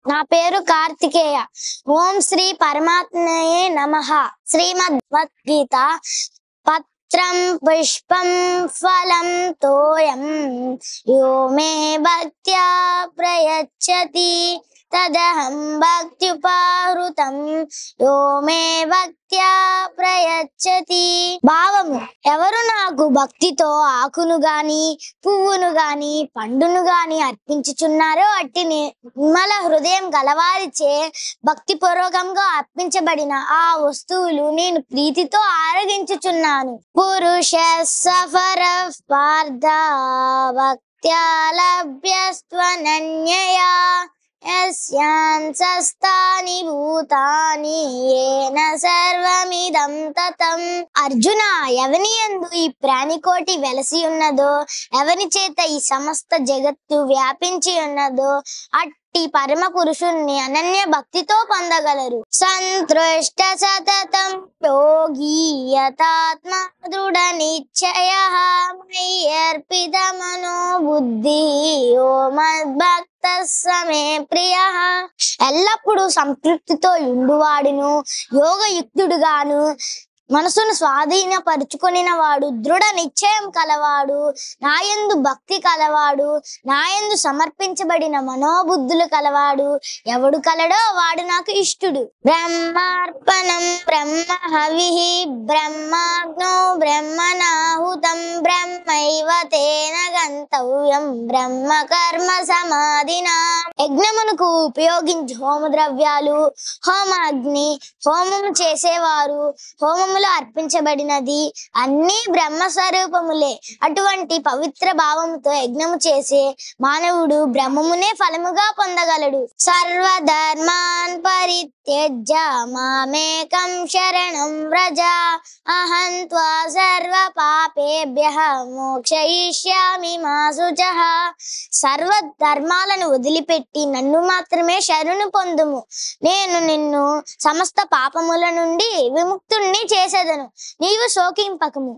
నా పేరు కార్తికేయ. ఓం శ్రీ పరమాత్మయే నమః. శ్రీమద్భగవద్గీత. పత్రం పుష్పం ఫలం తోయం యో మే భక్త్యా ప్రయచ్చతి తదహం భక్త్యుపహృతం యో మే భక్త్యా ప్రయచ్చతి. భావము: ఎవరు నాకు భక్తితో ఆకును గాని పువ్వును గాని పండును గాని అర్పించుచున్నారో అట్టి నిర్మల హృదయం గలవారిచే భక్తి పూర్వకంగా అర్పించబడిన ఆ వస్తువులు నేను ప్రీతితో ఆరగించుచున్నాను. పురుష సఫర పార్థ భక్త్యా లభ్యస్త్వనన్యయా యస్యాం సస్తాని భూతాని ఏన సర్వమిదం తతం. అర్జున, ఎవని యందు ఈ ప్రాణికోటి వెలసి ఉన్నదో, ఎవని చేత ఈ సమస్త జగత్తు వ్యాపించి ఉన్నదో అట్టి పరమ పురుషుణ్ణి అనన్య భక్తితో పొందగలరు. సంతృష్ట సతతం యోగి యతాత్మ దృఢ నిశ్చయః మయ్యర్పిత మనో బుద్ధి యో మద్భక్త సమే ప్రియః. ఎల్లప్పుడూ సంతృప్తితో ఉండువాడును, యోగయుక్తుడుగాను మనసును స్వాధీనపరుచుకొనిన వాడు, దృఢ నిశ్చయం కలవాడు, నాయందు భక్తి కలవాడు, నాయందు సమర్పించబడిన మనోబుద్ధులు కలవాడు ఎవడు కలడో వాడు నాకు ఇష్టుడు. బ్రహ్మార్పణం బ్రహ్మ హవిః బ్రహ్మాగ్నో బ్రహ్మణాహుతం బ్రహ్మైవ తేన గంతవ్యం బ్రహ్మ కర్మ సమాధినా. యజ్ఞమునకు ఉపయోగించే హోమ ద్రవ్యాలు, హోమ అగ్ని, హోమము చేసేవారు, హోమములో అర్పించబడినది అన్ని బ్రహ్మస్వరూపములే. అటువంటి పవిత్ర భావముతో యజ్ఞము చేసే మానవుడు బ్రహ్మమునే ఫలముగా పొందగలడు. సర్వధర్మాన్ పరిత్యజ్య మామేకం శరణం వ్రజ అహం త్వా సర్వ పాపేభ్యః మోక్షయిష్యామి మా శుచః. సర్వ ధర్మాలను వదిలిపెట్టి నన్ను మాత్రమే శరణు పొందుము, నేను నిన్ను సమస్త పాపముల నుండి విముక్తుణ్ణి చేసేదను. నీవు శోకింపకము.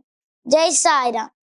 జై సాయిరాం.